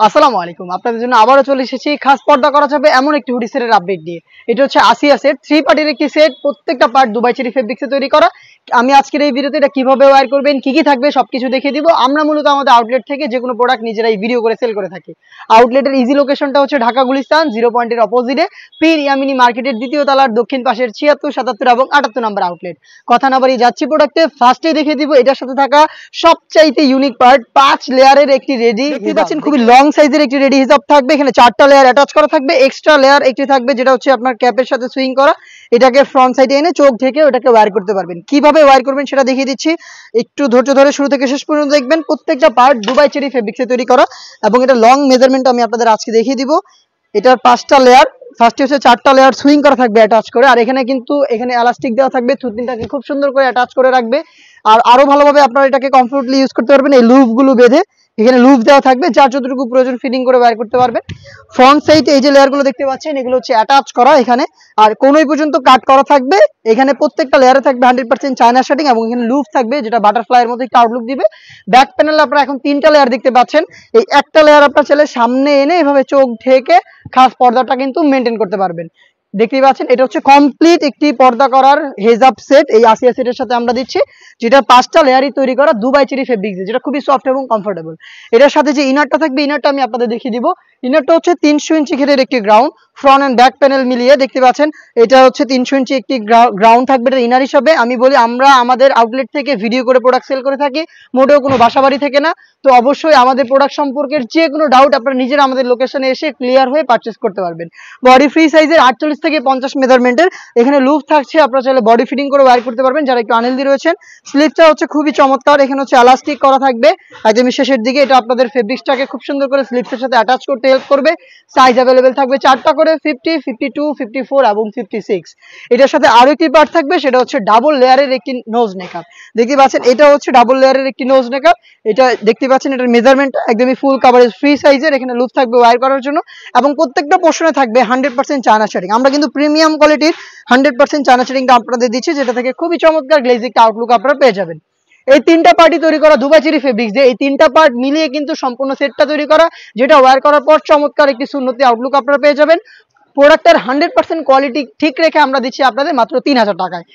আসসালামু আলাইকুম। আপনাদের জন্য আবারও চলে এসেছি খাস পর্দা করা যাবে এমন একটি হুডি সেটের আপডেট দিয়ে। এটা হচ্ছে আসিয়া সেট, 3 পার্টির একটি সেট, প্রত্যেকটা পার্ট দুবাই চেরি ফেব্রিক্সে তৈরি করা। আমি আজকের এই ভিডিওতে এটা কিভাবে ওয়্যার করবেন, কি কি থাকবে সবকিছু দেখিয়ে দিব। আমরা মূলত আমাদের আউটলেট থেকে যে কোনো প্রোডাক্ট নিজেরাই ভিডিও করে সেল করে থাকি। আউটলেটের ইজি লোকেশনটা হচ্ছে ঢাকা গুলিস্তান 0 পয়েন্টের অপোজিটে পীর ইয়ামিনী মার্কেটের দ্বিতীয় তলার দক্ষিণ পাশের 76, 77 এবং 78 নম্বর আউটলেট। কথা না বাড়িয়ে যাচ্ছি প্রোডাক্টে, ফার্স্টেই দেখিয়ে দিব এটার সাথে থাকা সবচাইতে ইউনিক পার্ট, 5 লেয়ারের একটি রেডি দেখতে পাচ্ছেন, খুবই লং সাইজের একটি রেডি হিসাব থাকবে। এখানে 4টা লেয়ার অ্যাটাচ করা থাকবে, এক্সট্রা লেয়ার একটি থাকবে যেটা হচ্ছে আপনার ক্যাপের সাথে সুইং করা। এটাকে ফ্রন্ট সাইডে এনে চোখ ঢেকে ওটাকে ওয়্যার করতে পারবেন। কিভাবে ওয়্যার করবেন সেটা দেখিয়ে দিচ্ছি, একটু ধৈর্য ধরে শুরু থেকে শেষ পর্যন্ত দেখবেন। প্রত্যেকটা পার্ট দুবাই চেরি ফেব্রিক্সে তৈরি করা এবং এটা লং মেজারমেন্ট আমি আপনাদের আজকে দেখিয়ে দিব। এটার 5টা লেয়ার, ফার্স্টে হচ্ছে 4টা লেয়ার সুইং করা থাকবে অ্যাটাচ করে, আর এখানে কিন্তু এখানে এলাস্টিক দেওয়া থাকবে, থুতনিটাকে খুব সুন্দর করে অ্যাটাচ করে রাখবে। আর আরো ভালোভাবে আপনারা এটাকে কমফোর্টলি ইউজ করতে পারবেন এই লুপ গুলো বেঁধে। এখানে লুপ দেওয়া থাকবে, যার যতটুকু প্রয়োজন ফিটিং করে বাইর করতে পারবেন। ফ্রন্ট সাইড এই যে লেয়ার গুলো দেখতে পাচ্ছেন, এগুলো হচ্ছে অ্যাটাচ করা এখানে, আর কোনোই পর্যন্ত কাট করা থাকবে। এখানে প্রত্যেকটা লেয়ারে থাকবে 100% চায়না শার্টিং এবং এখানে লুপ থাকবে যেটা বাটারফ্লাইয়ের মধ্যে একটা আউটলুক দিবে। ব্যাক প্যানেলে আপনারা এখন 3টা লেয়ার দেখতে পাচ্ছেন। এই একটা লেয়ার আপনার চাইলে সামনে এনে এভাবে চোখ ঢেকে খাস পর্দাটা কিন্তু মেনটেন করতে পারবেন। দেখতেই পাচ্ছেন এটা হচ্ছে কমপ্লিট একটি পর্দা করার হেজাব সেট, এই আসিয়া সেটের সাথে আমরা দিচ্ছি, যেটা 5টা লেয়ারই তৈরি করা দুবাই চেরি ফেব্রিক্স, যেটা খুবই সফট এবং কমফোর্টেবল। এটার সাথে যে ইনারটা থাকবে, ইনারটা আমি আপনাদের দেখিয়ে দিব। ইনারটা হচ্ছে 300 ইঞ্চি ঘেরের একটি ground, front end back panel মিলিয়ে দেখতে পাচ্ছেন। এটা হচ্ছে 300 ইঞ্চি একটি গ্রাউন্ড থাকবে এটা ইনার হিসাবে। আমি বলি আমরা আমাদের আউটলেট থেকে ভিডিও করে প্রোডাক্ট সেল করে থাকি, মোটেও কোনো বাসাবাড়ি থেকে না। তো অবশ্যই আমাদের প্রোডাক্ট সম্পর্কের যে কোনো ডাউট আপনারা নিজেরা আমাদের লোকেশনে এসে ক্লিয়ার হয়ে পারচেস করতে পারবেন। বডি ফ্রি সাইজের 48 থেকে 50 মেজারমেন্টের এখানে লুপ থাকছে, আপনারা চাইলে বডি ফিটিং করে ওয়্যার করতে পারবেন যারা একটু আনহেলদি রয়েছেন। স্লিপটা হচ্ছে খুবই চমৎকার, এখানে হচ্ছে এলাস্টিক করা থাকবে একদমই শেষের দিকে। এটা আপনাদের ফেব্রিক্সটাকে খুব সুন্দর করে স্লিপসের সাথে অ্যাটাচ করতে হেল্প করবে। সাইজ অ্যাভেলেবেল থাকবে 4টা করে, 50, 52, 54 এবং 56। এটার সাথে আরো একটি পার্ট থাকবে, সেটা হচ্ছে ডাবল লেয়ারের একটি নোজ নেকআপ। দেখতে পাচ্ছেন এটা হচ্ছে ডাবল লেয়ারের একটি নোজ নেকআপ। এটা দেখতে পাচ্ছেন এটার মেজারমেন্ট একদমই ফুল কভারেজ ফ্রি সাইজের। এখানে লুপ থাকবে ওয়্যার করার জন্য এবং প্রত্যেকটা পোর্শনে থাকবে 100% চায়না শার্টিং। আমরা কিন্তু প্রিমিয়াম কোয়ালিটির 100% চায়না শার্টিংটা আপনাদের দিচ্ছি, যেটা থেকে খুবই চমৎকার গ্লেজি একটা আউটলুক আপনারা পেয়ে যাবেন। এই 3টা পার্টি তৈরি করা দুবাই চেরি ফেব্রিক্স দিয়ে, এই 3টা পার্ট মিলিয়ে কিন্তু সম্পূর্ণ সেটটা তৈরি করা, যেটা ওয়্যার করার পর চমৎকার একটি সুন্নতি আউটলুক আপনারা পেয়ে যাবেন। প্রোডাক্টের 100% কোয়ালিটি ঠিক রেখে আমরা দিচ্ছি আপনাদের মাত্র 3000 টাকায়।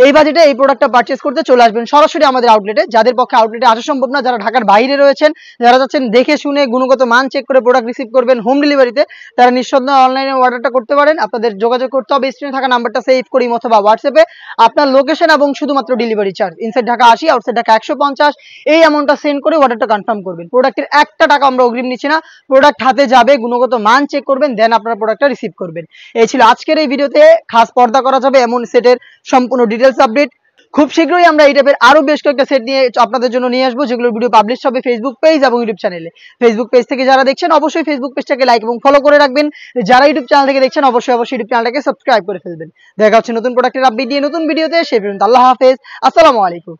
এই বাজেটে এই প্রোডাক্টটা পারচেস করতে চলে আসবেন সরাসরি আমাদের আউটলেটে। যাদের পক্ষে আউটলেটে আসা সম্ভব না, যারা ঢাকার বাইরে রয়েছেন, যারা যাচ্ছেন দেখে শুনে গুণগত মান চেক করে প্রোডাক্ট রিসিভ করবেন হোম ডেলিভারিতে, তারা নিঃসন্দেহে অনলাইনে অর্ডারটা করতে পারেন। আপনাদের যোগাযোগ করতে হবে স্ক্রিনে থাকা নাম্বারটা সেভ করি অথবা হোয়াটসঅ্যাপে আপনার লোকেশন এবং শুধুমাত্র delivery charge, inside Dhaka 80, outside Dhaka 150, এই অ্যামাউন্টটা সেন্ড করে অর্ডারটা কনফার্ম করবেন। প্রোডাক্টের একটা টাকা আমরা অগ্রিম নিচ্ছি না, প্রোডাক্ট হাতে যাবে, গুণগত মান চেক করবেন, দেন আপনারা প্রোডাক্টটা রিসিভ করবেন। এই ছিল আজকের এই ভিডিওতে খাস পর্দা করা যাবে এমন সেটের সম্পূর্ণ ডিটেলস আপডেট। খুব শীঘ্রই আমরা এই টাইপের আরো বেশ কয়েকটা সেট নিয়ে আপনাদের জন্য নিয়ে আসবো, যেগুলোর ভিডিও পাবলিশ হবে ফেসবুক পেজ এবং ইউটিউব চ্যানেলে। ফেসবুক পেজ থেকে যারা দেখছেন অবশ্যই ফেসবুক পেজটাকে লাইক এবং ফলো করে রাখবেন। যারা ইউটিউব চ্যানেল থেকে দেখছেন অবশ্যই ইউটিউব চ্যানেলটাকে সাবস্ক্রাইব করে ফেলবেন। দেখা হচ্ছে নতুন প্রোডাক্টের আপডেট দিয়ে নতুন ভিডিওতে। সে পর্যন্ত আল্লাহ হাফেজ, আসসালামু আলাইকুম।